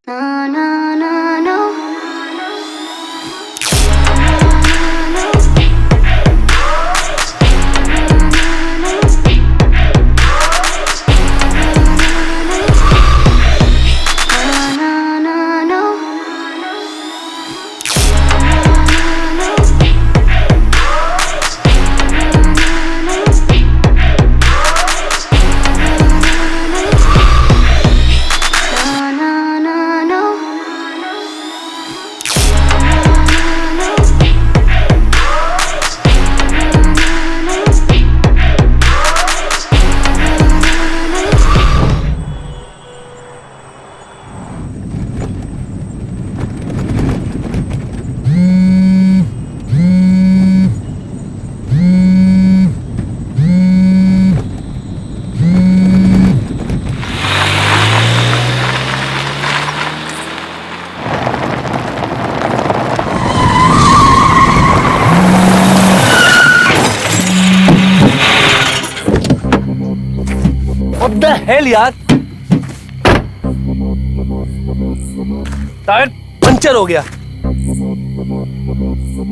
Na na na no. What the hell यार, tyre puncture हो गया।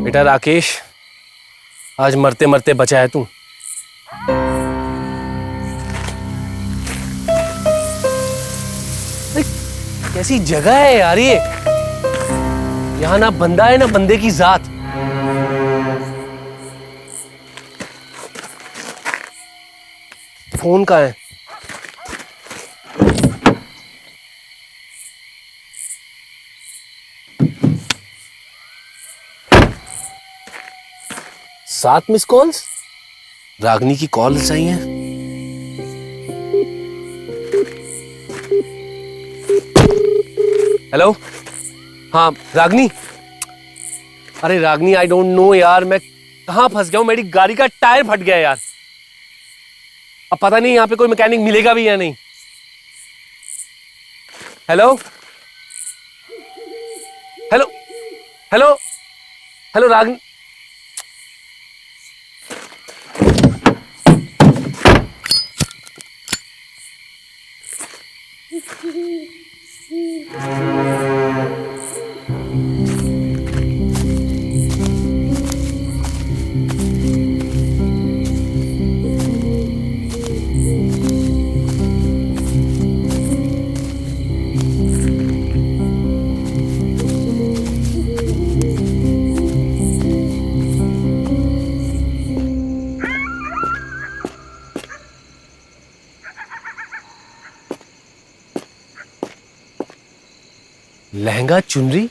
बेटा राकेश, आज मरते मरते बचा है तू। कैसी जगह है यार ये, यहाँ ना बंदा है ना बंदे की जात। फोन कहाँ है? सात मिस कॉल्स, रागनी की कॉल्स आई हैं। हेलो, हाँ रागनी। अरे रागनी, आई डोंट नो यार, मैं कहाँ फंस गया हूँ। मेरी गाड़ी का टायर फट गया यार। अब पता नहीं यहाँ पे कोई मैकेनिक मिलेगा भी या नहीं। हेलो हेलो हेलो हेलो रागनी। लहंगा चुनरी,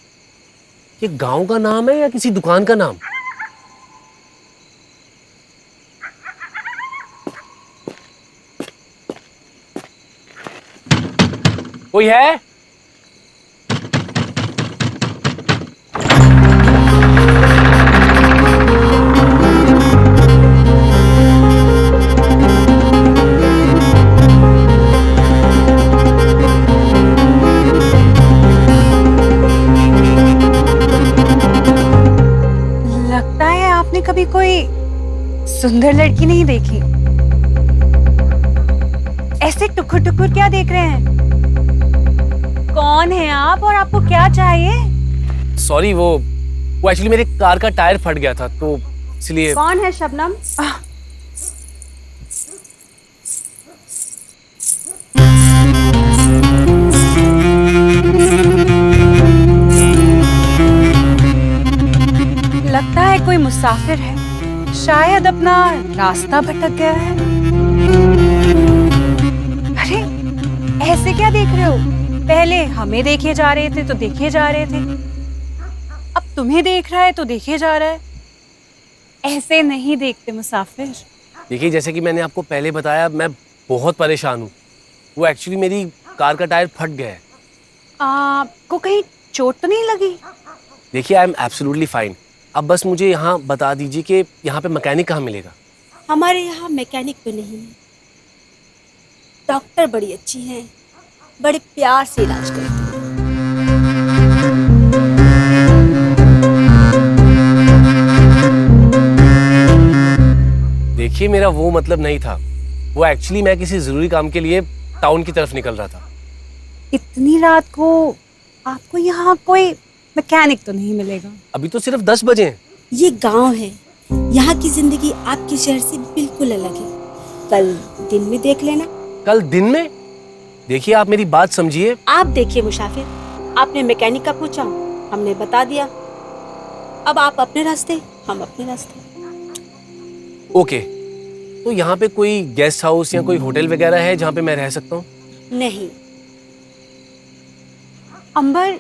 ये गांव का नाम है या किसी दुकान का नाम? कोई है? कभी कोई सुंदर लड़की नहीं देखी? ऐसे टुकुर टुकुर क्या देख रहे हैं? कौन है आप और आपको क्या चाहिए? सॉरी, वो एक्चुअली मेरे कार का टायर फट गया था तो इसलिए। कौन है शबनम? लगता है कोई मुसाफिर है, शायद अपना रास्ता भटक गया है। अरे ऐसे क्या देख रहे हो? पहले हमें देखे जा रहे थे तो देखे जा रहे थे, अब तुम्हें देख रहा है तो देखे जा रहा है। ऐसे नहीं देखते मुसाफिर। देखिए, जैसे कि मैंने आपको पहले बताया, मैं बहुत परेशान हूँ। वो एक्चुअली मेरी कार का टायर फट गया है। आपको कहीं चोट तो नहीं लगी? देखिए, आई एम एब्सोल्युटली फाइन। अब बस मुझे यहाँ बता दीजिए कि यहाँ पे मैकेनिक कहाँ मिलेगा। हमारे यहाँ मैकेनिक तो नहीं है, डॉक्टर बड़ी अच्छी हैं, बड़े प्यार से इलाज करती हैं। देखिए, मेरा वो मतलब नहीं था। वो एक्चुअली मैं किसी जरूरी काम के लिए टाउन की तरफ निकल रहा था। इतनी रात को आपको यहाँ कोई मैकेनिक तो नहीं मिलेगा। अभी तो सिर्फ 10 बजे हैं। ये गांव है, यहाँ की जिंदगी आपके शहर से बिल्कुल अलग है। कल दिन में देख लेना। कल दिन में? देखिए आप मेरी बात समझिए। आप देखिए मुसाफिर, आपने मैकेनिक का पूछा, हमने बता दिया। अब आप अपने रास्ते, हम अपने रास्ते। ओके, तो यहाँ पे कोई गेस्ट हाउस या कोई होटल वगैरह है जहाँ पे मैं रह सकता हूँ? नहीं। अंबर,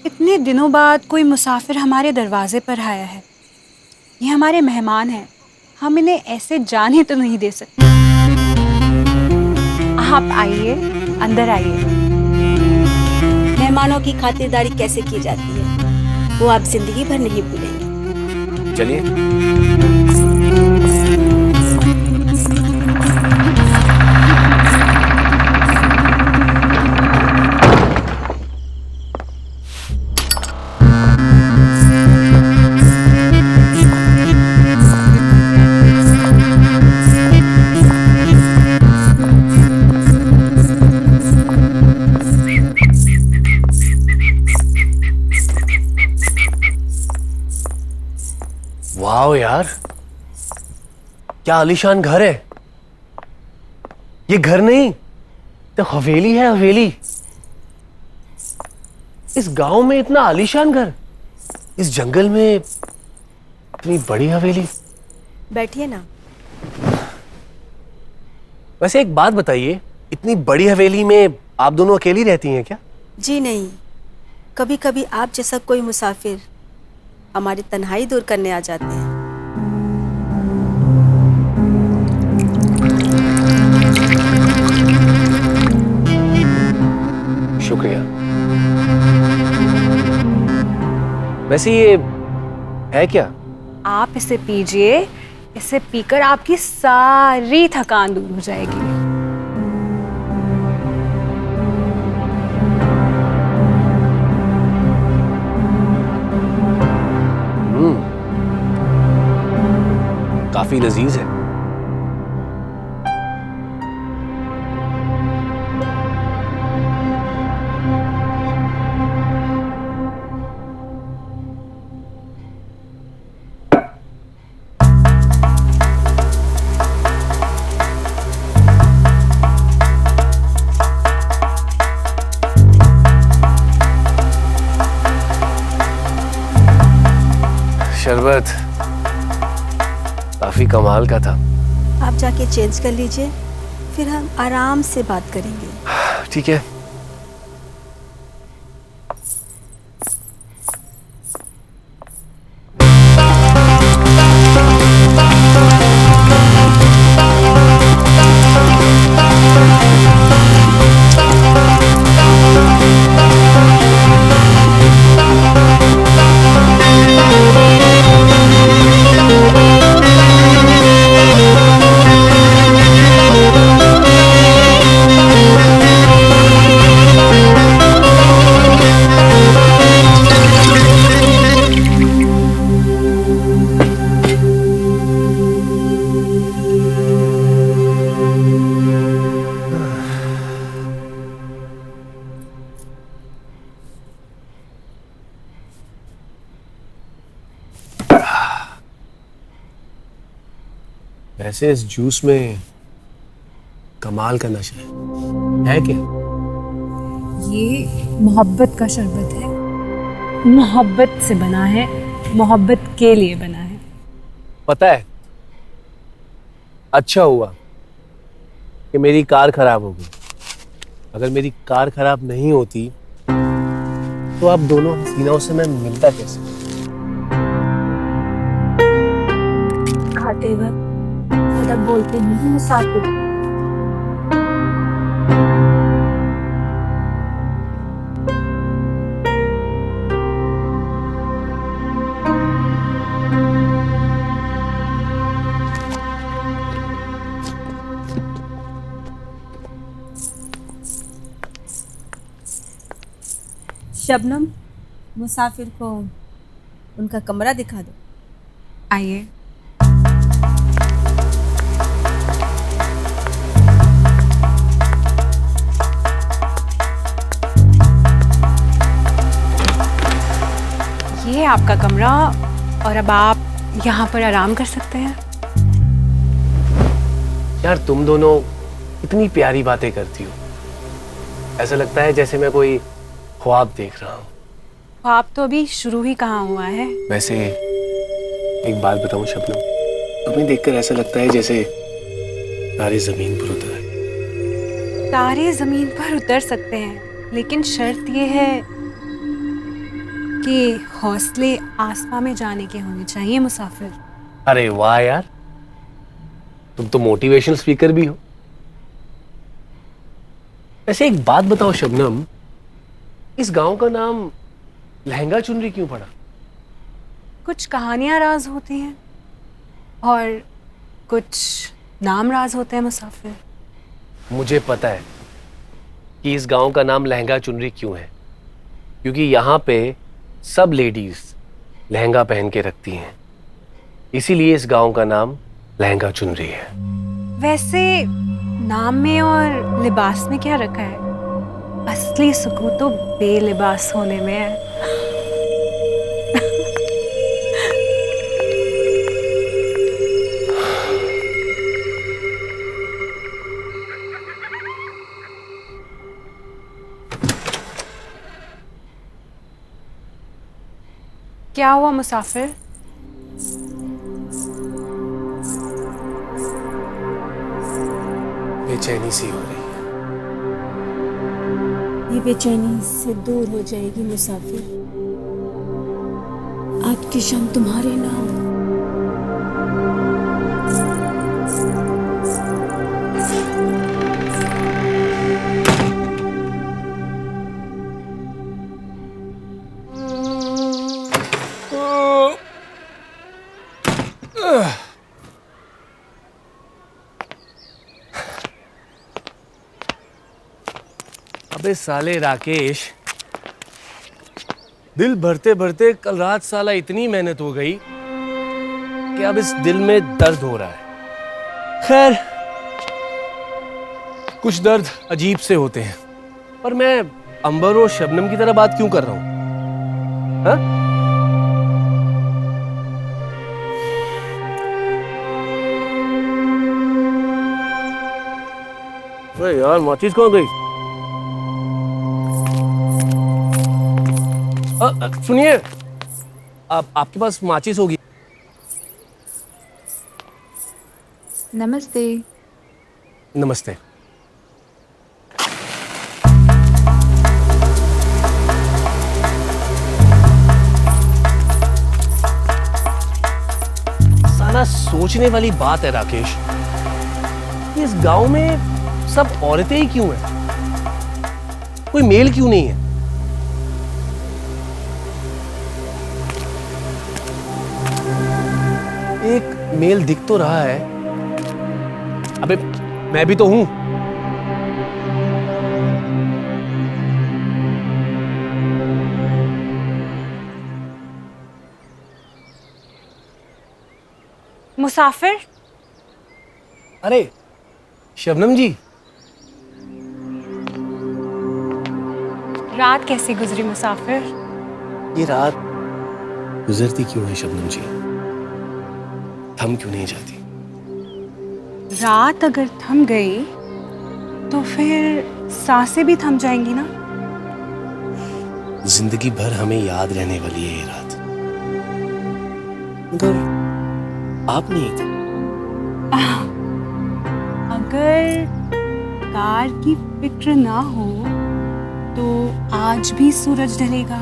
इतने दिनों बाद कोई मुसाफिर हमारे दरवाजे पर आया है। ये हमारे मेहमान हैं, हम इन्हें ऐसे जाने तो नहीं दे सकते। आप आइए, अंदर आइए। मेहमानों की खातिरदारी कैसे की जाती है वो आप जिंदगी भर नहीं भूलेंगे। चलिए। वाओ यार, क्या आलीशान घर है। ये घर नहीं तो हवेली है, हवेली। इस गांव में इतना आलीशान घर, इस जंगल में इतनी बड़ी हवेली। बैठिए ना। वैसे एक बात बताइए, इतनी बड़ी हवेली में आप दोनों अकेली रहती हैं क्या? जी नहीं, कभी कभी आप जैसा कोई मुसाफिर हमारी तन्हाई दूर करने आ जाते हैं। शुक्रिया। वैसे ये है क्या? आप इसे पीजिए, इसे पीकर आपकी सारी थकान दूर हो जाएगी। काफी लजीज है। शरबत काफी कमाल का था। आप जाके चेंज कर लीजिए, फिर हम आराम से बात करेंगे। ठीक है। वैसे इस जूस में कमाल का नशा है क्या? ये मोहब्बत का शरबत है, मोहब्बत से बना है, मोहब्बत के लिए बना है। पता है, अच्छा हुआ कि मेरी कार खराब हो गई। अगर मेरी कार खराब नहीं होती तो आप दोनों हसीनाओं से मैं मिलता कैसे? खाते वक्त ज्यादा बोलते नहीं मुसाफिर। शबनम, मुसाफिर को उनका कमरा दिखा दो। आइए। है आपका कमरा और अब आप यहाँ पर आराम कर सकते हैं। यार तुम दोनों इतनी प्यारी बातें करती हो, ऐसा लगता है जैसे मैं कोई ख्वाब देख रहा हूँ। ख्वाब तो अभी शुरू ही कहाँ हुआ है। वैसे एक बात बताऊं शबनम, तुम्हें देखकर ऐसा लगता है जैसे तारे जमीन पर उतर आए। तारे जमीन पर उतर सकते हैं, लेकिन शर्त ये है कि हौसले आसमां में जाने के होने चाहिए मुसाफिर। अरे वाह यार, तुम तो मोटिवेशनल स्पीकर भी हो। वैसे एक बात बताओ शबनम, इस गांव का नाम लहंगा चुनरी क्यों पड़ा? कुछ कहानियां राज होती हैं और कुछ नाम राज होते हैं मुसाफिर। मुझे पता है कि इस गांव का नाम लहंगा चुनरी क्यों है, क्योंकि यहाँ पे सब लेडीज लहंगा पहन के रखती हैं, इसीलिए इस गांव का नाम लहंगा चुनरी है। वैसे नाम में और लिबास में क्या रखा है? असली सुकून तो बेलिबास होने में है। क्या हुआ मुसाफिर? बेचैनी सी हो रही है। ये बेचैनी से दूर हो जाएगी मुसाफिर। आज की शाम तुम्हारे नाम। अबे साले राकेश, दिल भरते भरते कल रात साला इतनी मेहनत हो गई कि अब इस दिल में दर्द हो रहा है। खैर, कुछ दर्द अजीब से होते हैं, पर मैं अंबर और शबनम की तरह बात क्यों कर रहा हूं? हाँ? अरे यार, माचिस कहाँ गई? सुनिए, आपके पास माचिस होगी? नमस्ते। नमस्ते। साला सोचने वाली बात है राकेश, इस गांव में सब औरतें ही क्यों हैं? कोई मेल क्यों नहीं है? एक मेल दिख तो रहा है। अबे मैं भी तो हूं। मुसाफिर? अरे शबनम जी, रात कैसी गुजरी मुसाफिर? ये रात गुजरती क्यों है शबनम जी? थम क्यों नहीं जाती? रात अगर थम गई तो फिर सांसें भी थम जाएंगी ना। जिंदगी भर हमें याद रहने वाली है ये रात, मगर आप नहीं थे। अगर कार की फिक्र ना हो तो आज भी सूरज ढलेगा,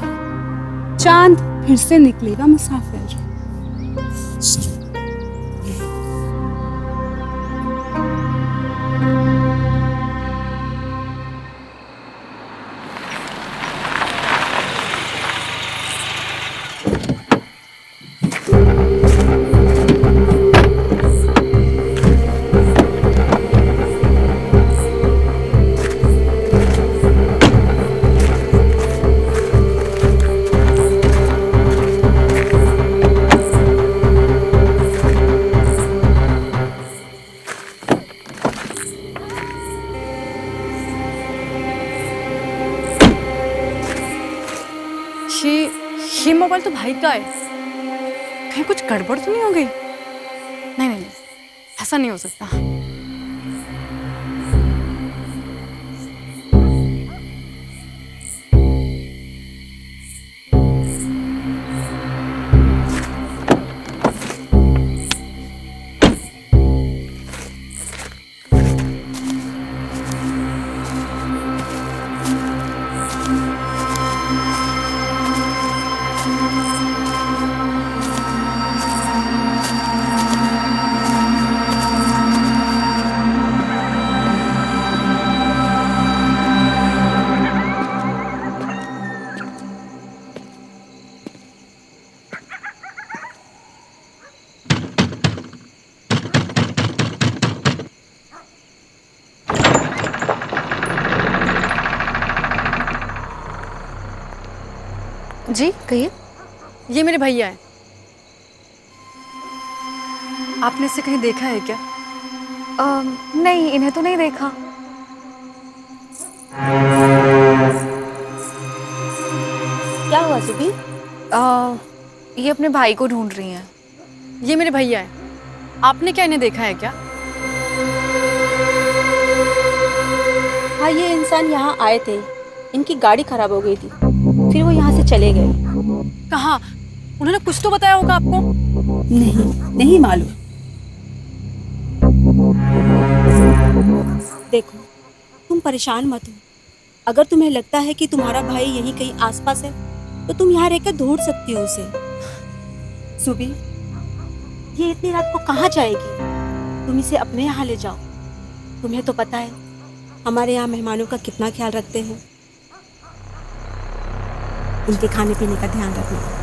चांद फिर से निकलेगा मुसाफिर। तो भाई का है। कहीं कुछ गड़बड़ तो नहीं हो गई? नहीं नहीं नहीं, ऐसा नहीं हो सकता। जी कहिए। ये मेरे भैया है। आपने इसे कहीं देखा है क्या? नहीं, इन्हें तो नहीं देखा। क्या हुआ सुबी? ये अपने भाई को ढूंढ रही हैं। ये मेरे भैया है। आपने क्या इन्हें देखा है क्या? हाँ, ये इंसान यहाँ आए थे, इनकी गाड़ी खराब हो गई थी, फिर वो यहाँ से चले गए। कहाँ? उन्होंने कुछ तो बताया होगा आपको। नहीं मालूम। देखो, तुम परेशान मत हो। अगर तुम्हें लगता है कि तुम्हारा भाई यहीं कहीं आसपास है तो तुम यहाँ रहकर ढूंढ सकती हो उसे। सुबी, ये इतनी रात को कहाँ जाएगी? तुम इसे अपने यहाँ ले जाओ। तुम्हें तो पता है हमारे यहाँ मेहमानों का कितना ख्याल रखते हैं। उनके खाने पीने का ध्यान रखना।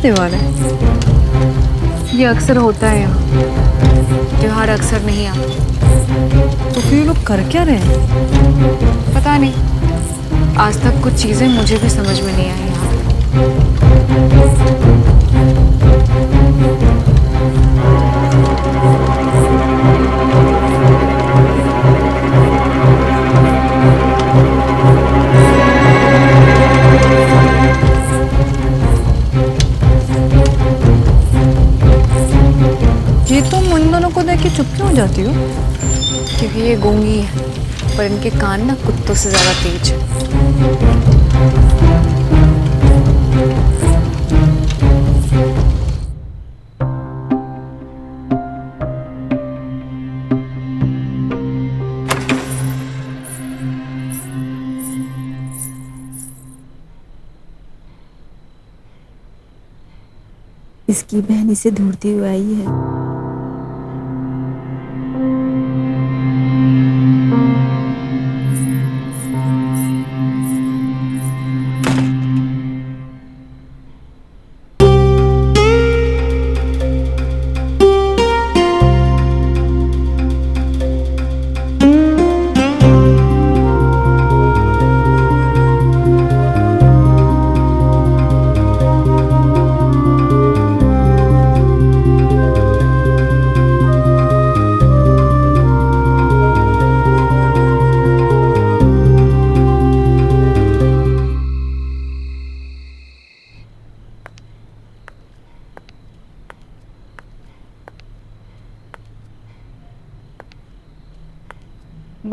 त्योहार है? ये अक्सर होता है यहाँ। त्योहार अक्सर नहीं आता। तो फिर लोग कर क्या रहे हैं? पता नहीं, आज तक कुछ चीजें मुझे भी समझ में नहीं आई यहाँ। ये तुम उन दोनों को देख के चुप क्यों हो जाती हो? क्योंकि ये गूंगी है, पर इनके कान ना कुत्तों से ज्यादा तेज है। इसकी बहन इसे ढूंढती हुई आई है।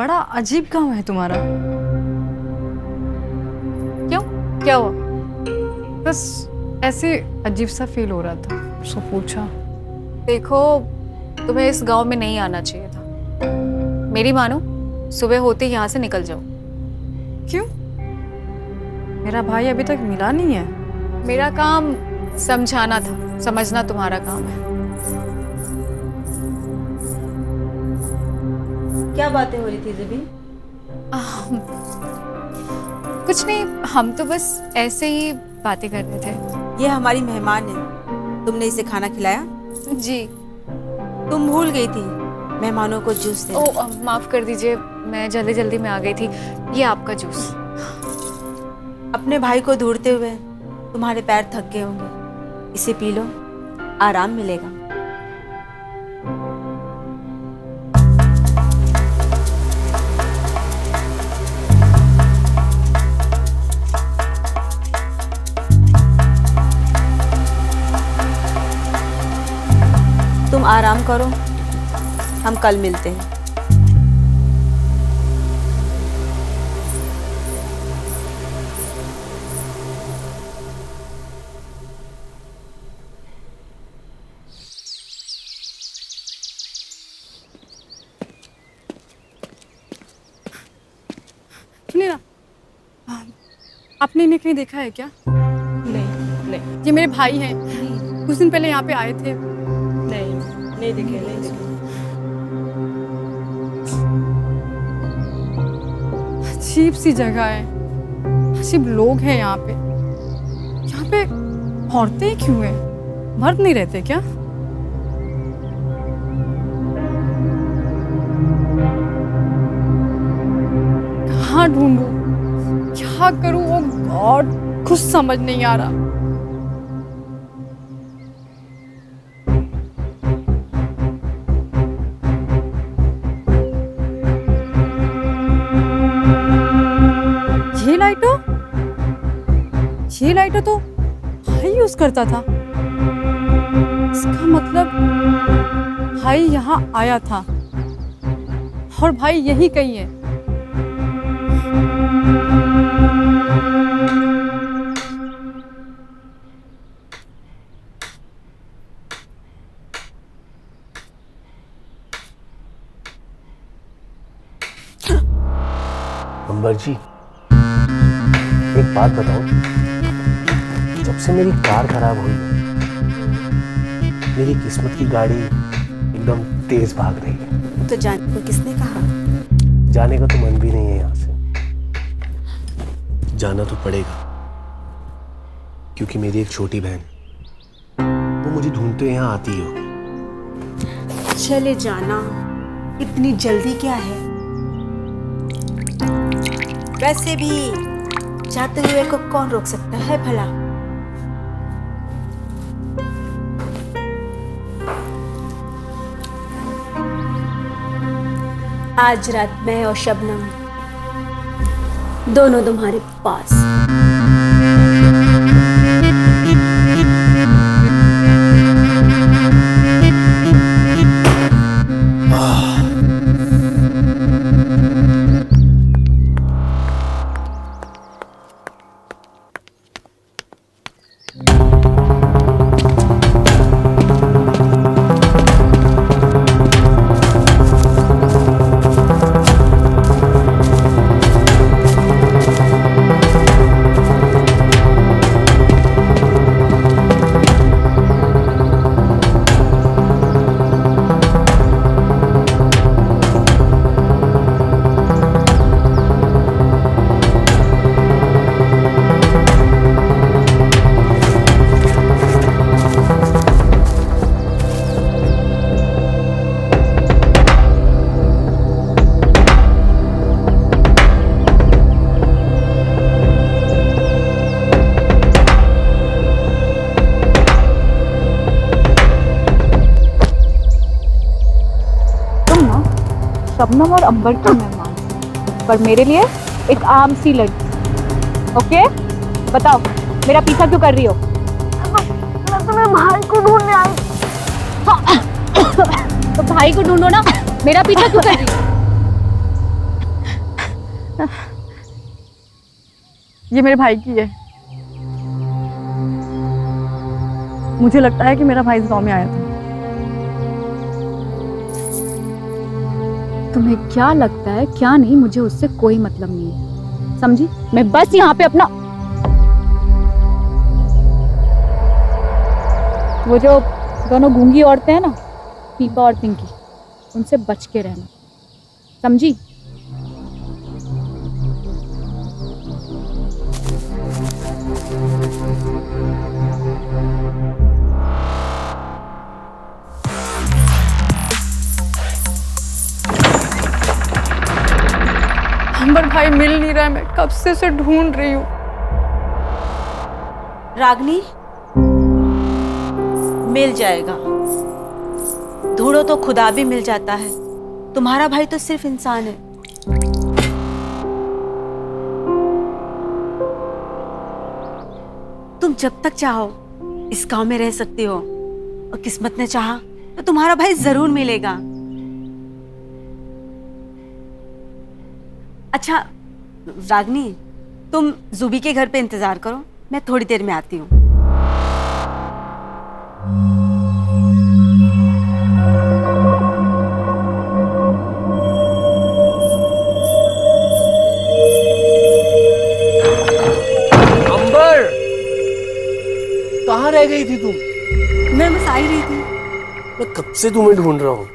बड़ा अजीब गांव है तुम्हारा। क्यों, क्या हुआ? बस ऐसे अजीब सा फील हो रहा था, सो पूछा। देखो, तुम्हें इस गांव में नहीं आना चाहिए था। मेरी मानो, सुबह होते ही यहाँ से निकल जाओ। क्यों? मेरा भाई अभी तक मिला नहीं है। मेरा काम समझाना था, समझना तुम्हारा काम है। क्या बातें हो रही थी ज़बीन? कुछ नहीं, हम तो बस ऐसे ही बातें कर रहे थे। ये हमारी मेहमान है, तुमने इसे खाना खिलाया? जी। तुम भूल गई थी मेहमानों को जूस देना। ओ, माफ कर दीजिए, मैं जल्दी जल्दी में आ गई थी। ये आपका जूस। अपने भाई को ढूंढते हुए तुम्हारे पैर थक गए होंगे, इसे पी लो, आराम मिलेगा। तुम आराम करो, हम कल मिलते हैं। सुनिए ना, आपने इन्हें कहीं देखा है क्या? नहीं नहीं ये मेरे भाई हैं, कुछ दिन पहले यहाँ पे आए थे। नहीं दिखे, नहीं दिखे। अजीब सी जगह है, अजीब लोग हैं यहाँ पे। यहाँ पे औरतें ही क्यों हैं? मर्द नहीं रहते क्या? कहाँ ढूंढूं, क्या करूं? ओ गॉड, कुछ समझ नहीं आ रहा। ये लाइटर तो भाई यूज करता था। इसका मतलब भाई यहाँ आया था और भाई यही कहीं है। अंबर जी, एक बात बताओ, जब से मेरी कार खराब हुई है, मेरी किस्मत की गाड़ी एकदम तेज भाग रही है। तो जाने को किसने कहा? जाने का तो मन भी नहीं है यहाँ से। जाना तो पड़ेगा, क्योंकि मेरी एक छोटी बहन, वो मुझे ढूंढते हुए यहाँ आती हो। चले जाना, इतनी जल्दी क्या है? वैसे भी जाते हुए को कौन रोक सकता है भला? आज रात मैं और शबनम दोनों तुम्हारे पास। शबनम और अंबर की मेहमान, पर मेरे लिए एक आम सी लड़की। ओके, बताओ मेरा पीछा क्यों कर रही हो? मैं तो मेरे भाई को ढूंढने आई। तो भाई को ढूंढो ना, मेरा पीछा क्यों कर रही हो? ये मेरे भाई की है। मुझे लगता है कि मेरा भाई इस गांव में आया था। तुम्हें क्या लगता है क्या नहीं, मुझे उससे कोई मतलब नहीं है, समझी? मैं बस यहाँ पे अपना वो जो दोनों गूंगी औरतें हैं ना, पीपा और पिंकी, उनसे बच के रहना, समझी? अंबर भाई मिल नहीं रहा है, मैं कब से उसे ढूंढ रही हूँ। रागनी, मिल जाएगा। ढूंढो तो खुदा भी मिल जाता है। तुम्हारा भाई तो सिर्फ इंसान है। तुम जब तक चाहो इस गांव में रह सकती हो, और किस्मत ने चाहा तो तुम्हारा भाई जरूर मिलेगा। अच्छा रागनी, तुम जुबी के घर पे इंतजार करो, मैं थोड़ी देर में आती हूँ। अंबर, कहाँ रह गई थी तुम? मैं बस आ ही रही थी। मैं कब से तुम्हें ढूंढ रहा हूँ।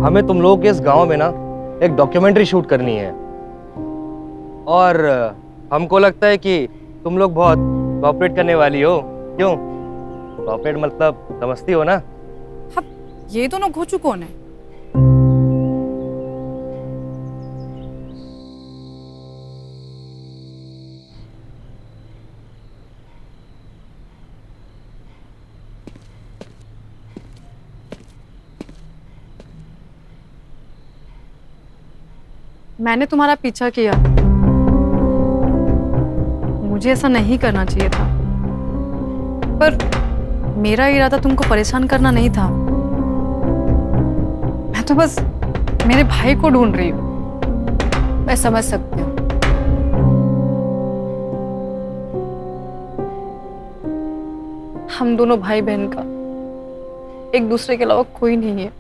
हमें तुम लोगों के इस गांव में ना एक डॉक्यूमेंट्री शूट करनी है, और हमको लगता है कि तुम लोग बहुत कोऑपरेट करने वाली हो। क्यों? कोऑपरेट मतलब समझती हो ना? अब ये दोनों घोचू कौन है? मैंने तुम्हारा पीछा किया, मुझे ऐसा नहीं करना चाहिए था, पर मेरा इरादा तुमको परेशान करना नहीं था। मैं तो बस मेरे भाई को ढूंढ रही हूँ। मैं समझ सकती हूँ। हम दोनों भाई बहन का एक दूसरे के अलावा कोई नहीं है।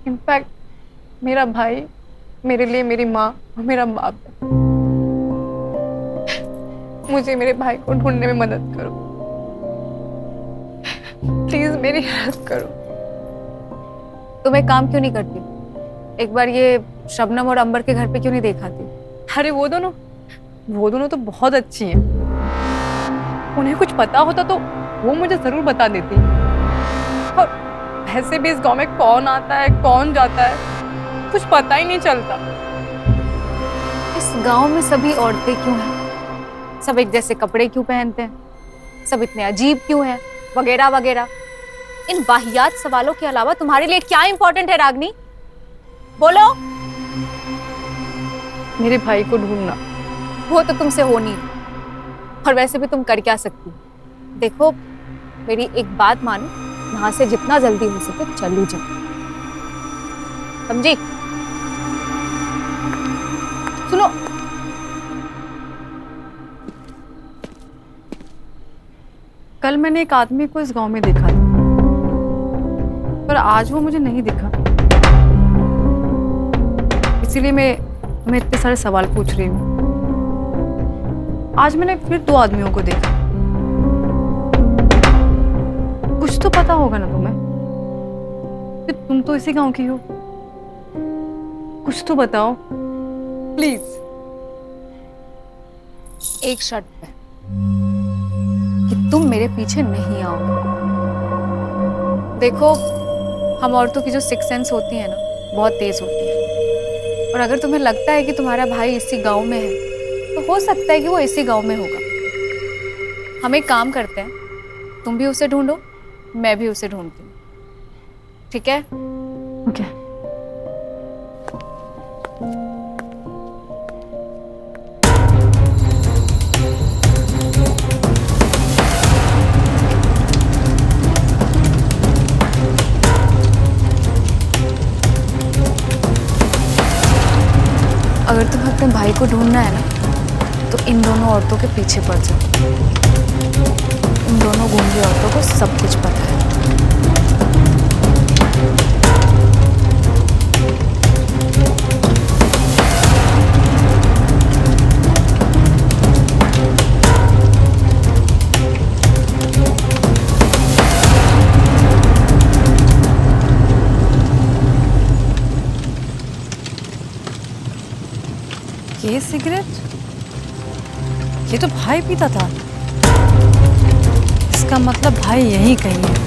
इनफैक्ट मेरा भाई मेरे लिए मेरी माँ और मेरा बाप है। मुझे मेरे भाई को ढूंढने में मदद करो, प्लीज मेरी हेल्प करो। तुम एक काम क्यों नहीं करती, एक बार ये शबनम और अंबर के घर पे क्यों नहीं देखा थी? अरे वो दोनों तो बहुत अच्छी हैं। उन्हें कुछ पता होता तो वो मुझे जरूर बता देती। और वैसे भी इस गांव में कौन आता है कौन जाता है कुछ पता ही नहीं चलता। इस गांव में सभी औरतें क्यों हैं? सब एक जैसे कपड़े क्यों पहनते हैं? सब इतने अजीब क्यों हैं? वगैरह वगैरह। इन वाहियात सवालों के अलावा तुम्हारे लिए क्या इंपॉर्टेंट है रागनी? बोलो। मेरे भाई को ढूंढना। वो तो तुमसे हो नहीं रहा। और वैसे भी तुम कर क्या सकती हो? देखो, मेरी एक बात मानो, यहाँ से जितना जल्दी हो सके चलो जाओ, समझी? सुनो, कल मैंने एक आदमी को इस गांव में देखा था, पर आज वो मुझे नहीं दिखा। इसीलिए मैं तुम्हें इतने सारे सवाल पूछ रही हूँ। आज मैंने फिर 2 आदमियों को देखा। कुछ तो पता होगा ना तुम्हें कि तुम तो इसी गांव की हो। कुछ तो बताओ प्लीज। एक शर्त पे, कि तुम मेरे पीछे नहीं आओगे। देखो, हम औरतों की जो सिक्स सेंस होती है ना, बहुत तेज होती है। और अगर तुम्हें लगता है कि तुम्हारा भाई इसी गांव में है, तो हो सकता है कि वो इसी गांव में होगा। हम एक काम करते हैं, तुम भी उसे ढूंढो, मैं भी उसे ढूंढती हूँ, ठीक है? ओके। को ढूंढना है ना, तो इन दोनों औरतों के पीछे पड़ जाओ। इन दोनों गूंगी औरतों को सब कुछ पता है। ये सिगरेट, ये तो भाई पीता था। इसका मतलब भाई यहीं कहीं है।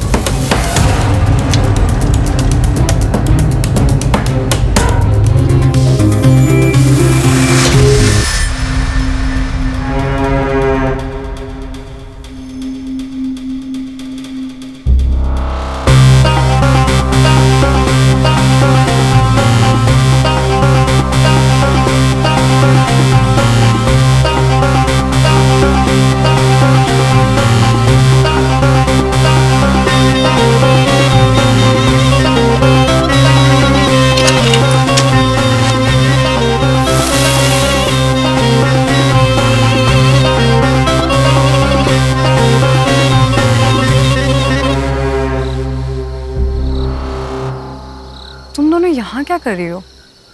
तुम दोनों यहाँ क्या कर रही हो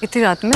इतनी रात में?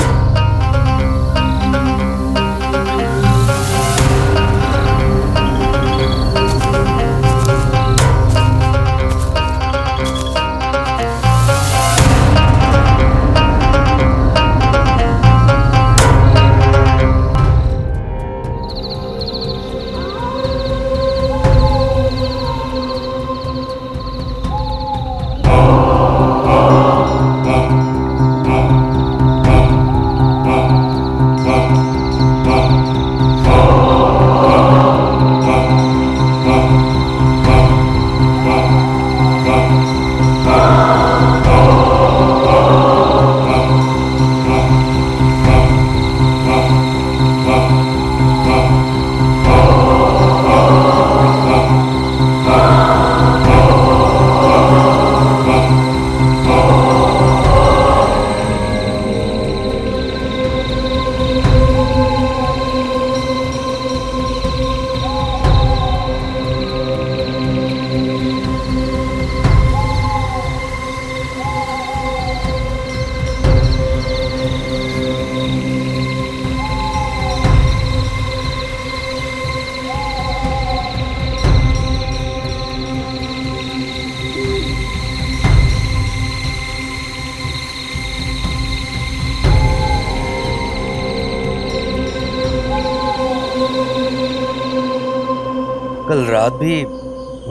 कल रात भी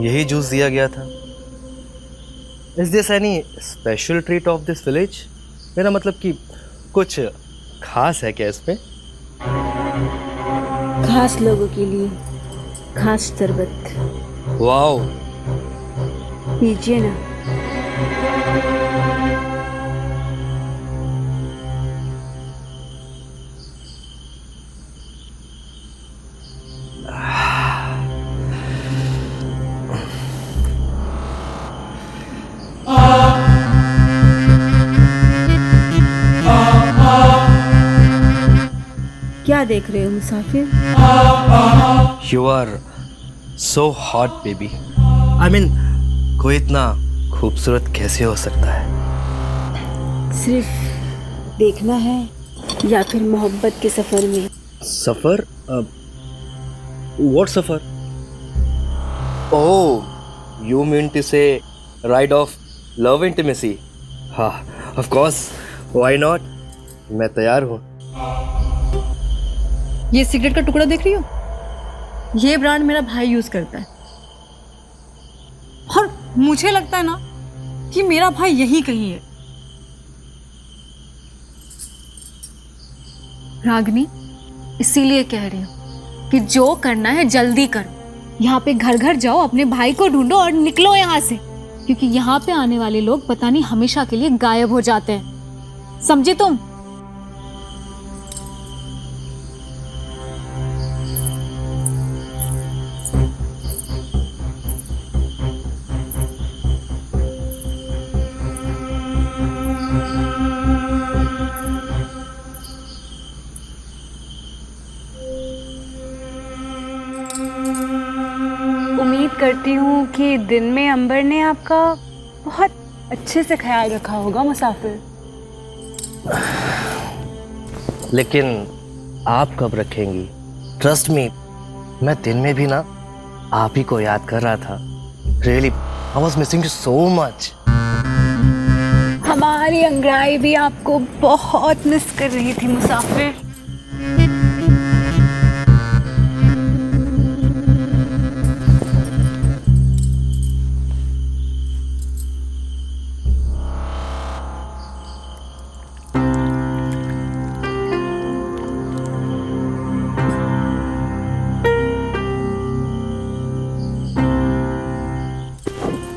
यही जूस दिया गया था। Is this any special treat of this village? मेरा मतलब कि कुछ खास है क्या इसमें? खास लोगों के लिए खास शरबत। वाओ, पीजिए ना। क्या देख रहे हो मुसाफिर? You are so hot baby. I mean, कोई इतना खूबसूरत कैसे हो सकता है? सिर्फ देखना है या फिर मोहब्बत के सफर में? सफर? व्हाट सफर? Oh, you mean to say ride of love intimacy? हाँ, ऑफ कोर्स, व्हाई नॉट, मैं तैयार हूँ। ये सिगरेट का टुकड़ा देख रही हो? ये ब्रांड मेरा भाई यूज करता है और मुझे लगता है ना कि मेरा भाई यहीं कहीं है। रागनी, इसीलिए कह रही हूँ कि जो करना है जल्दी करो। यहाँ पे घर घर जाओ, अपने भाई को ढूंढो और निकलो यहाँ से, क्योंकि यहाँ पे आने वाले लोग पता नहीं हमेशा के लिए गायब हो जाते हैं। समझे तुम? करती हूँ कि दिन में अंबर ने आपका बहुत अच्छे से ख्याल रखा होगा मुसाफिर। लेकिन आप कब रखेंगी? ट्रस्ट मी, मैं दिन में भी ना आप ही को याद कर रहा था। Really I was missing you so much. हमारी अंगड़ाई भी आपको बहुत मिस कर रही थी मुसाफिर।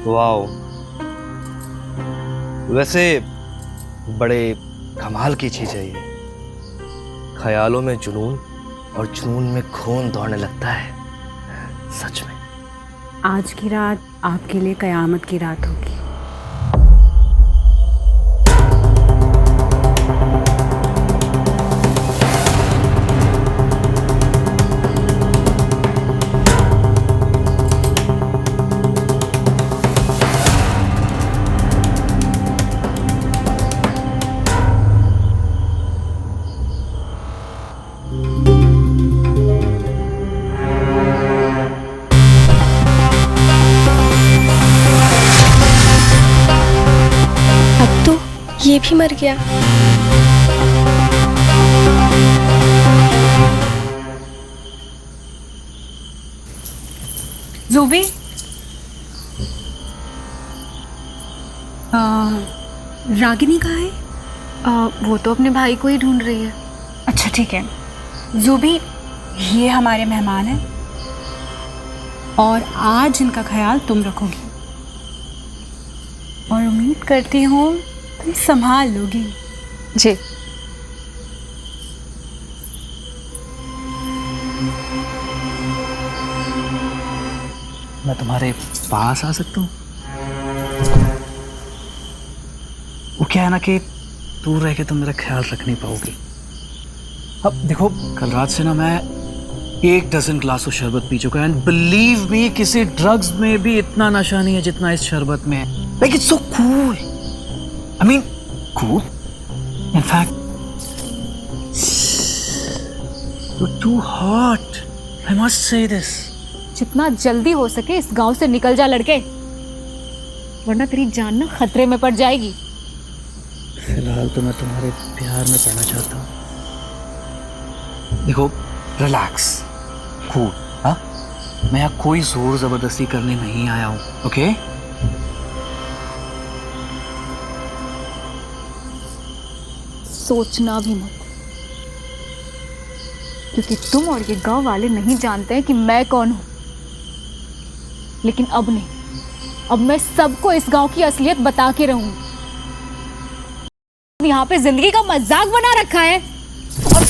वाओ, वैसे बड़े कमाल की चीज है ये। ख्यालों में जुनून और जुनून में खून दौड़ने लगता है। सच में आज की रात आपके लिए कयामत की रात होगी। ये भी मर गया। ज़ुबी, रागिनी कहाँ है? वो तो अपने भाई को ही ढूंढ रही है। अच्छा ठीक है ज़ुबी, ये हमारे मेहमान हैं और आज इनका ख्याल तुम रखोगी और उम्मीद करती हूँ तुम संभाल लोगी। जी। मैं तुम्हारे पास आ सकता हूँ? वो क्या है ना कि दूर रह के तुम मेरा ख्याल रख नहीं पाओगी। अब देखो, कल रात से ना मैं 1 डज़न ग्लासों शरबत पी चुका है एंड बिलीव मी, किसी ड्रग्स में भी इतना नशा नहीं है जितना इस शरबत में है। Like it's so cool. I mean, cool. In fact, you're too hot. I must say this. जितना जल्दी हो सके इस गांव से निकल जा लड़के, वरना तेरी जान ना खतरे में पड़ जाएगी। फिलहाल तो मैं तुम्हारे प्यार में पड़ना चाहता हूँ। देखो, रिलैक्स, कूल, हाँ? मैं यहाँ कोई जोर जबरदस्ती करने नहीं आया हूँ, ओके? सोचना भी मत, क्योंकि तुम और ये गांव वाले नहीं जानते हैं कि मैं कौन हूं। लेकिन अब नहीं, अब मैं सबको इस गांव की असलियत बता के रहूंगी। यहाँ पे जिंदगी का मजाक बना रखा है और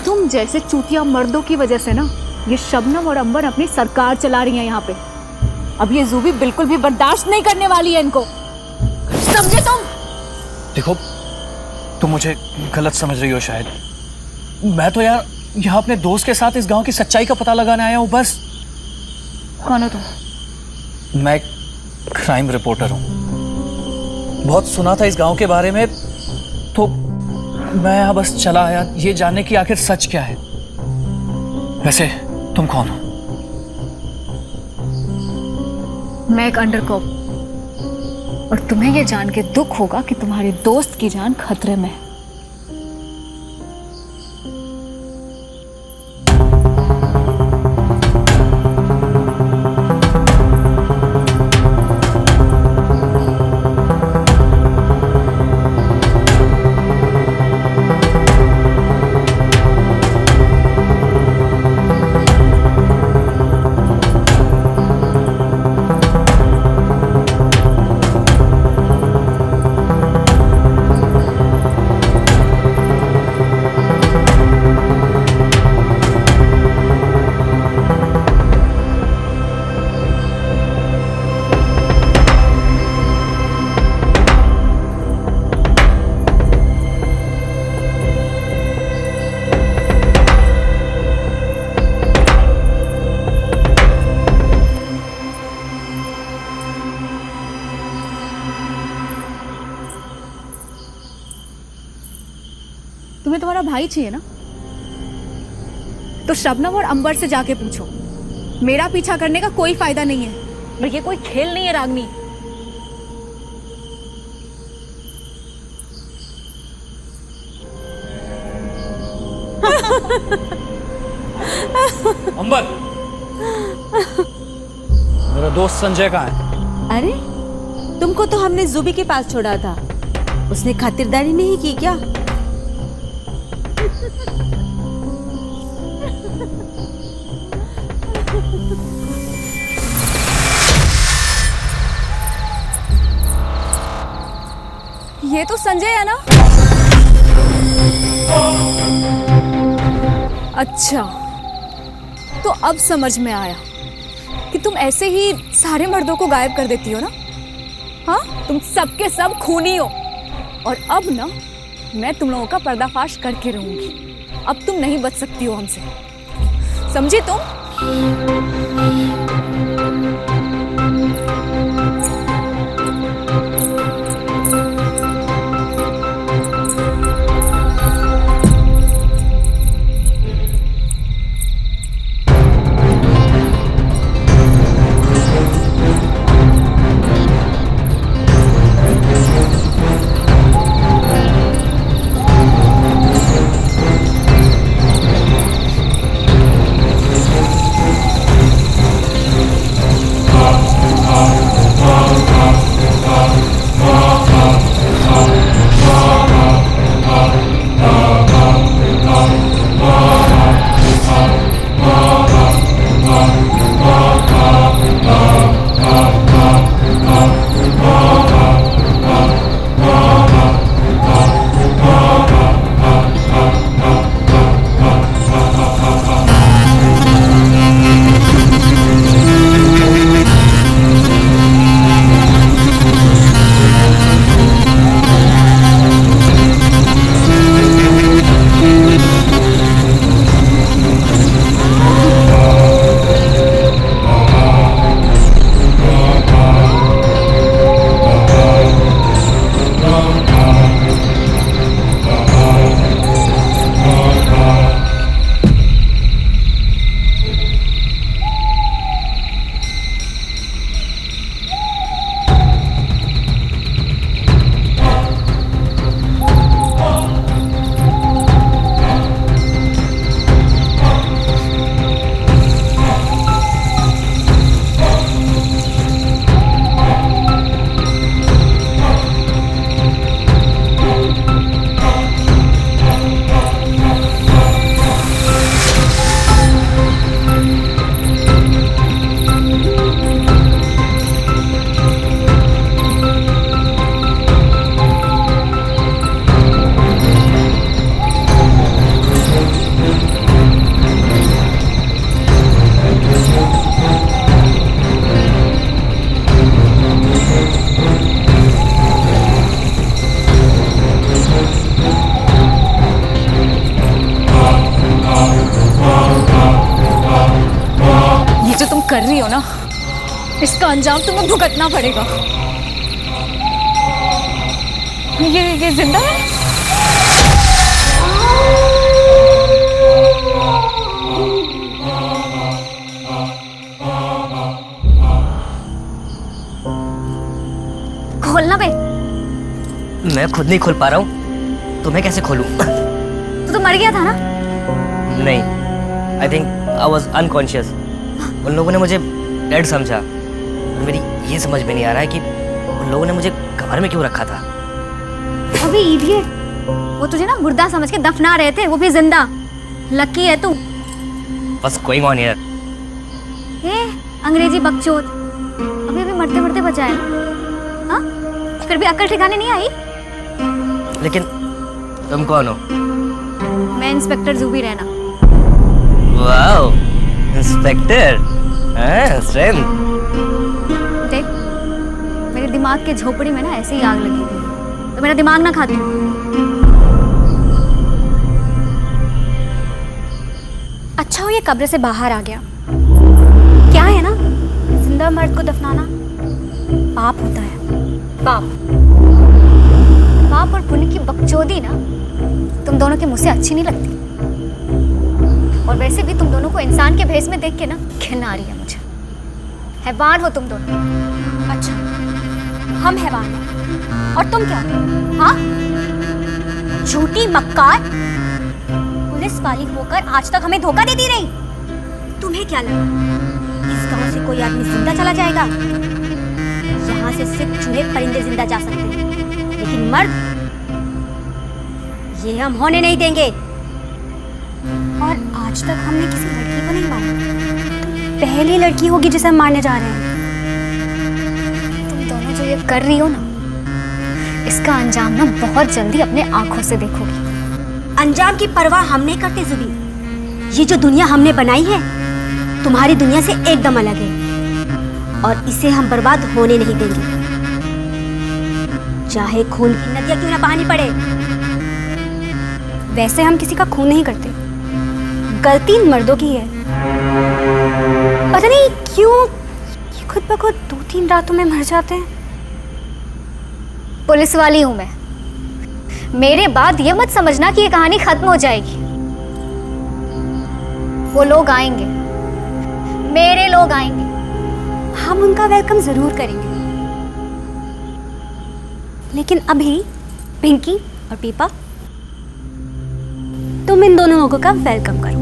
तुम जैसे चूतिया मर्दों की वजह से ना ये शबनम और अंबर अपनी सरकार चला रही है यहाँ पे। अब ये ज़ुबी बिल्कुल भी बर्दाश्त नहीं करने वाली है इनको, समझे तुम? देखो, तुम मुझे गलत समझ रही हो शायद। मैं तो यार यहाँ अपने दोस्त के साथ इस गांव की सच्चाई का पता लगाने आया हूँ, बस। कौन हो तुम? मैं एक क्राइम रिपोर्टर हूँ। बहुत सुना था इस गांव के बारे में, तो मैं यहाँ बस चला आया ये जानने की आखिर सच क्या है। वैसे तुम कौन हो? मैं एक अंडरकॉप, और तुम्हें ये जान के दुख होगा कि तुम्हारे दोस्त की जान खतरे में है। हमारा भाई चाहिए ना, तो शबनम और अंबर से जाके पूछो। मेरा पीछा करने का कोई फायदा नहीं है, और ये कोई खेल नहीं है रागनी। अंबर, मेरा दोस्त संजय कहाँ है? अरे तुमको तो हमने जुबी के पास छोड़ा था, उसने खातिरदारी नहीं की क्या? ये तो संजय है ना? अच्छा, तो अब समझ में आया कि तुम ऐसे ही सारे मर्दों को गायब कर देती हो ना। हाँ, तुम सबके सब खूनी हो, और अब ना मैं तुम लोगों का पर्दाफाश करके रहूंगी। अब तुम नहीं बच सकती हो हमसे, समझी तुम? कर रही हो ना, इसका अंजाम तुम्हें भुगतना पड़ेगा। ये जिंदा है? खोलना बे। मैं खुद नहीं खोल पा रहा हूँ, तो मैं कैसे खोलूं? तो मर गया था ना? नहीं, I think I was unconscious. उन लोगों ने मुझे डेड समझा, और मेरी ये समझ में नहीं आ रहा है कि उन लोगों ने मुझे कमर में क्यों रखा था। अबे इडियट, वो तुझे ना मुर्दा समझ के दफना रहे थे, वो भी जिंदा। लकी है तू। What's going on here? अंग्रेजी बकचोद, अभी अभी मरते मरते बचा है ना? हाँ, फिर भी अक्ल ठिकाने नहीं आई। लेकिन तुम कौन हो? मैं inspector Jubi Raina. Wow, inspector. Strength. देख, मेरे दिमाग के झोपड़ी में ना ऐसे ही आग लगी हुई है, तो मेरा दिमाग ना खाती। अच्छा हो ये कब्र से बाहर आ गया। क्या है ना, जिंदा मर्द को दफनाना पाप होता है। पाप और पुण्य की बकचोदी ना तुम दोनों के मुँह से अच्छी नहीं लगती। और वैसे भी तुम दोनों को इंसान के भेस में देख के ना घिन आ रही है मुझे। हैवान हो तुम दोनों। अच्छा, हम हैवान हैं और तुम क्या? हाँ, झूठी मक्कार, पुलिस वाली होकर आज तक हमें धोखा देती रही। तुम्हें क्या लगा इस गांव से कोई आदमी जिंदा चला जाएगा? यहाँ से सिर्फ चूहे परिंदे जिंदा जा सकते हैं, लेकिन मर्द ये हम होने नहीं देंगे। और आज तक हमने किसी लड़की को नहीं मारा, पहली लड़की होगी जिसे हम मारने जा रहे हैं। तुम दोनों जो ये कर रही हो ना, इसका अंजाम ना बहुत जल्दी अपने आंखों से देखोगी। अंजाम की परवाह हम नहीं करते जुबी। ये जो दुनिया हमने बनाई है तुम्हारी दुनिया से एकदम अलग है, और इसे हम बर्बाद होने नहीं देंगे, चाहे खून की नदियां क्यों ना बहानी पड़े। वैसे हम किसी का खून नहीं करते, गलती मर्दों की है। पता नहीं क्यों ये खुद ब खुद 2-3 रातों में मर जाते हैं। पुलिस वाली हूं मैं। मेरे बाद ये मत समझना कि ये कहानी खत्म हो जाएगी। वो लोग आएंगे, मेरे लोग आएंगे, हम उनका वेलकम जरूर करेंगे। लेकिन अभी पिंकी और पीपा, तुम इन दोनों लोगों का वेलकम करो।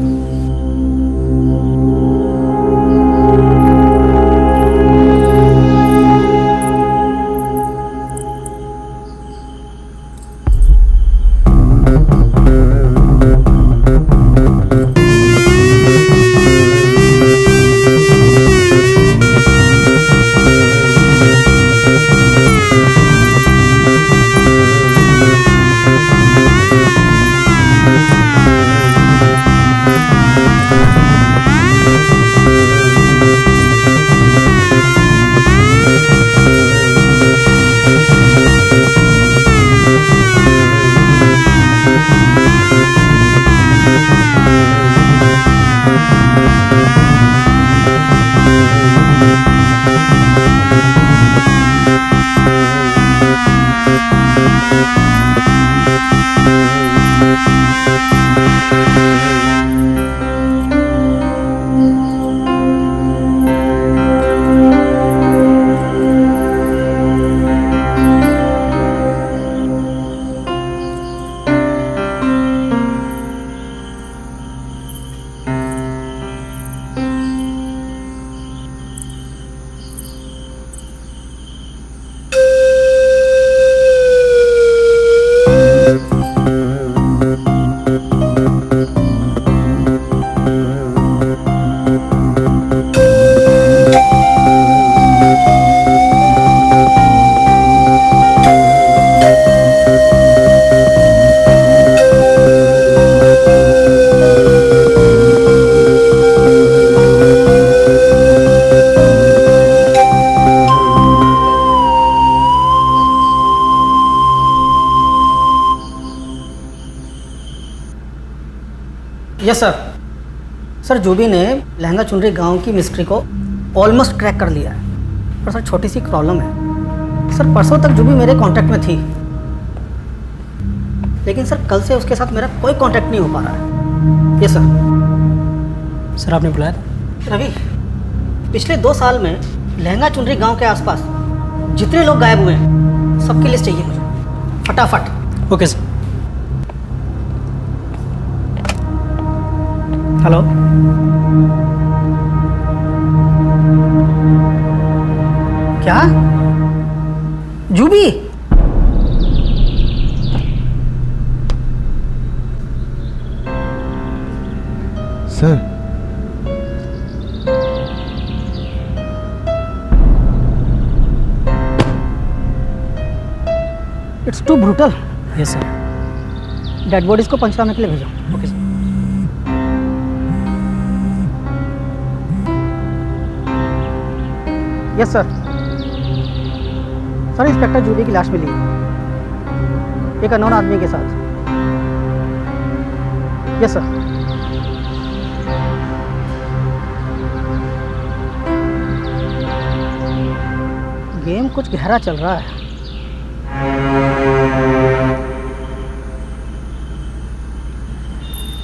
Yes sir. सर जुबी ने लहंगा चुनरी गांव की मिस्ट्री को ऑलमोस्ट क्रैक कर लिया है, पर सर छोटी सी प्रॉब्लम है। सर परसों तक जुबी मेरे कांटेक्ट में थी, लेकिन सर कल से उसके साथ मेरा कोई कांटेक्ट नहीं हो पा रहा है। Yes sir. सर आपने बुलाया था? रवि, पिछले 2 साल में लहंगा चुनरी गांव के आसपास जितने लोग गायब हुए हैं सबकी लिस्ट चाहिए मुझे, फटाफट। Okay sir. हेलो, क्या Jubi? Sir it's too brutal. Yes sir. Dead bodies को पंचनामे के लिए भेजो। Okay sir. Yes sir. Sir inspector Jubi की लाश मिली है, एक अननोन आदमी के साथ। Yes sir. गेम कुछ गहरा चल रहा है।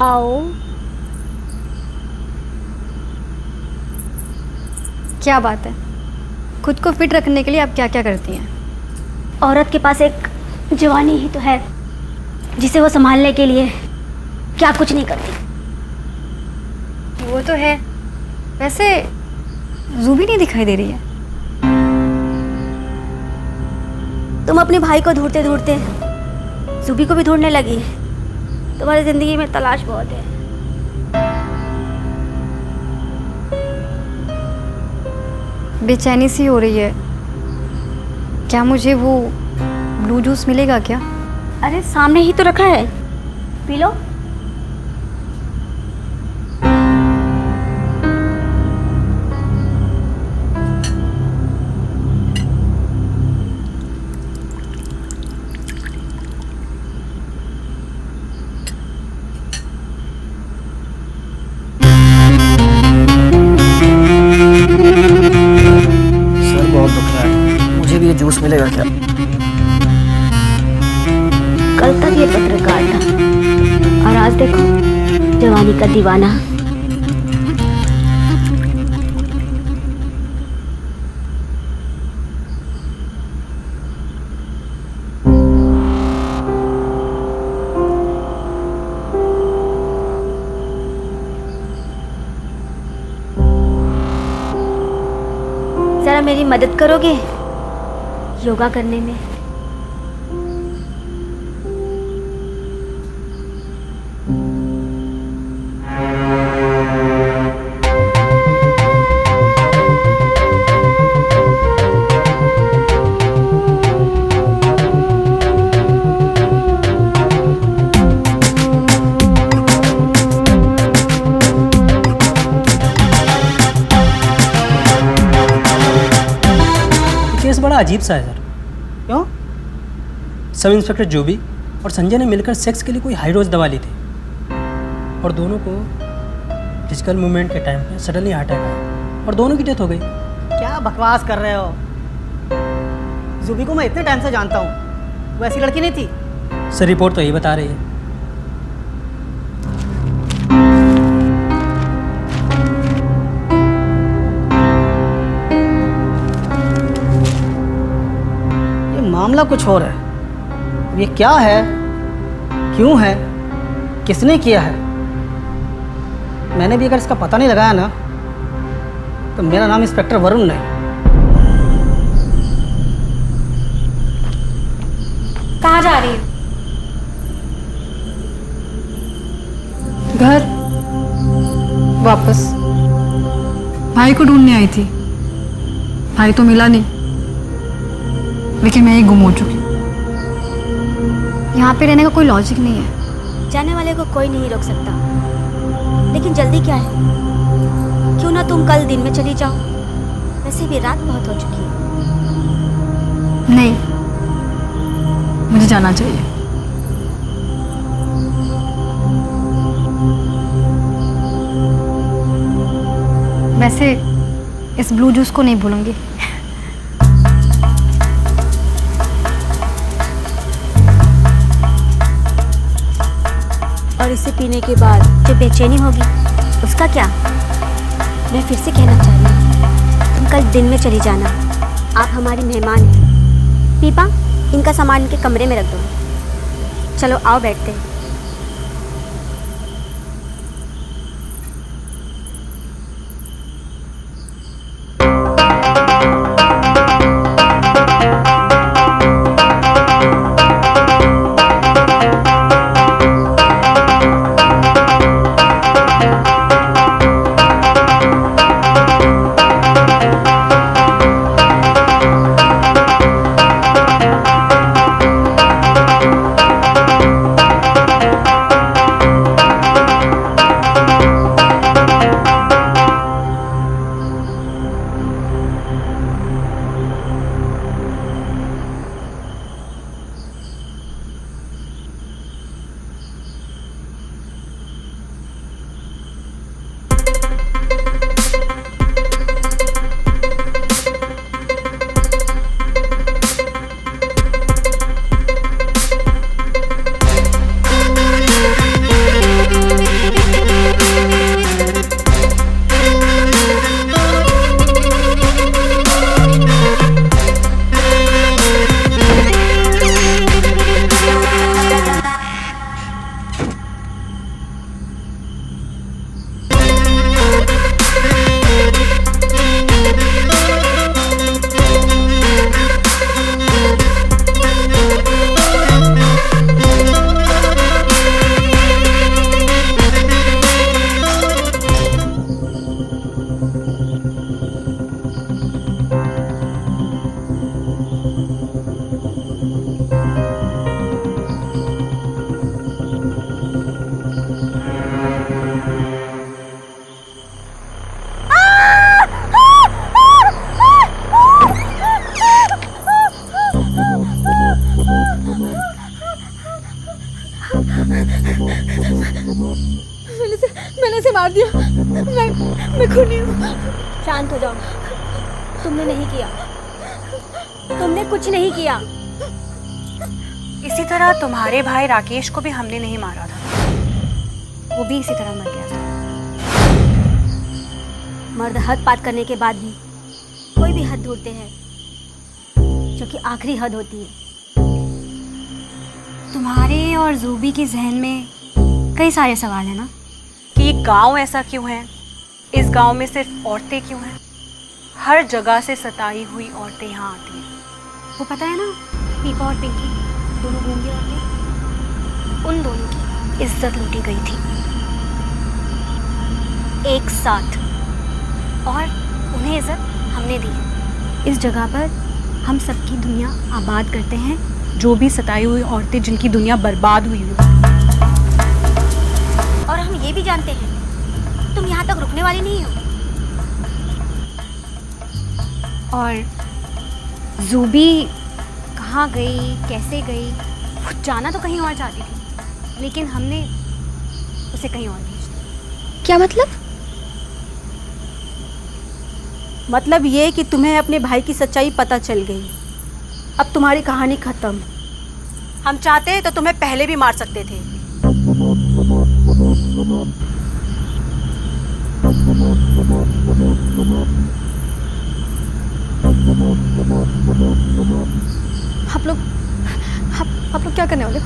आओ। क्या बात है, खुद को फिट रखने के लिए आप क्या क्या करती हैं? औरत के पास एक जवानी ही तो है जिसे वो संभालने के लिए क्या कुछ नहीं करती। वो तो है। वैसे जूबी नहीं दिखाई दे रही है। तुम अपने भाई को ढूंढते ढूंढते जुबी को भी ढूंढने लगी। तुम्हारी जिंदगी में तलाश बहुत है। बेचैनी सी हो रही है। क्या मुझे वो ब्लू जूस मिलेगा क्या? अरे सामने ही तो रखा है, पी लो। सर बहुत दुख रहा है, मुझे भी ये जूस मिलेगा क्या? कल तक ये पत्रकार था और आज देखो जवानी का दीवाना। जरा मेरी मदद करोगे योगा करने में? केस बड़ा अजीब सा है सर। क्यों? सब इंस्पेक्टर जूबी और संजय ने मिलकर सेक्स के लिए कोई हाई डोज दवा ली थी और दोनों को फिजिकल मूवमेंट के टाइम पे सडनली हार्ट अटैक आया और दोनों की डेथ हो गई। क्या बकवास कर रहे हो? जूबी को मैं इतने टाइम से जानता हूँ, वो ऐसी लड़की नहीं थी। सर रिपोर्ट तो यही बता रही है। मामला कुछ और है। ये क्या है, क्यों है, किसने किया है? मैंने भी अगर इसका पता नहीं लगाया ना तो मेरा नाम इंस्पेक्टर वरुण नहीं। कहाँ जा रही है? घर वापस। भाई को ढूंढने आई थी, भाई तो मिला नहीं, लेकिन मैं ही गुम हो चुकी। यहाँ पे रहने का कोई लॉजिक नहीं है। जाने वाले को कोई नहीं रोक सकता, लेकिन जल्दी क्या है? क्यों ना तुम कल दिन में चली जाओ? वैसे भी रात बहुत हो चुकी है। नहीं, मुझे जाना चाहिए। वैसे इस ब्लू जूस को नहीं भूलूंगी। और इसे पीने के बाद जो बेचैनी होगी उसका क्या? मैं फिर से कहना चाह रही हूँ, तुम कल दिन में चली जाना। आप हमारी मेहमान हैं। पीपा, इनका सामान इनके कमरे में रख दो। चलो आओ बैठते हैं। मैं खूनी हूँ। शांत हो जाओ। तुमने नहीं किया, तुमने कुछ नहीं किया। इसी तरह तुम्हारे भाई राकेश को भी हमने नहीं मारा था, वो भी इसी तरह मर गया था। मर्द हद पार करने के बाद भी कोई भी हद ढूंढते हैं जो कि आखिरी हद होती है। तुम्हारे और जूबी के जहन में कई सारे सवाल हैं ना, कि ये गांव ऐसा क्यों है, इस गांव में सिर्फ औरतें क्यों हैं, हर जगह से सताई हुई औरतें यहाँ आती हैं। वो पता है ना, पीपा और पिंकी दोनों गूंगी औरतें, उन दोनों की इज्जत लूटी गई थी एक साथ, और उन्हें इज्जत हमने दी है। इस जगह पर हम सबकी दुनिया आबाद करते हैं, जो भी सताई हुई औरतें जिनकी दुनिया बर्बाद हुई हो। और हम ये भी जानते हैं तुम यहाँ तक रुकने वाली नहीं हो। और जूबी कहाँ गई, कैसे गई, वो जाना तो कहीं और चाहती थी, लेकिन हमने उसे कहीं और भेज दिया। क्या मतलब? मतलब ये कि तुम्हें अपने भाई की सच्चाई पता चल गई। अब तुम्हारी कहानी खत्म। हम चाहते तो तुम्हें पहले भी मार सकते थे। आप लोग क्या करने वाले हो?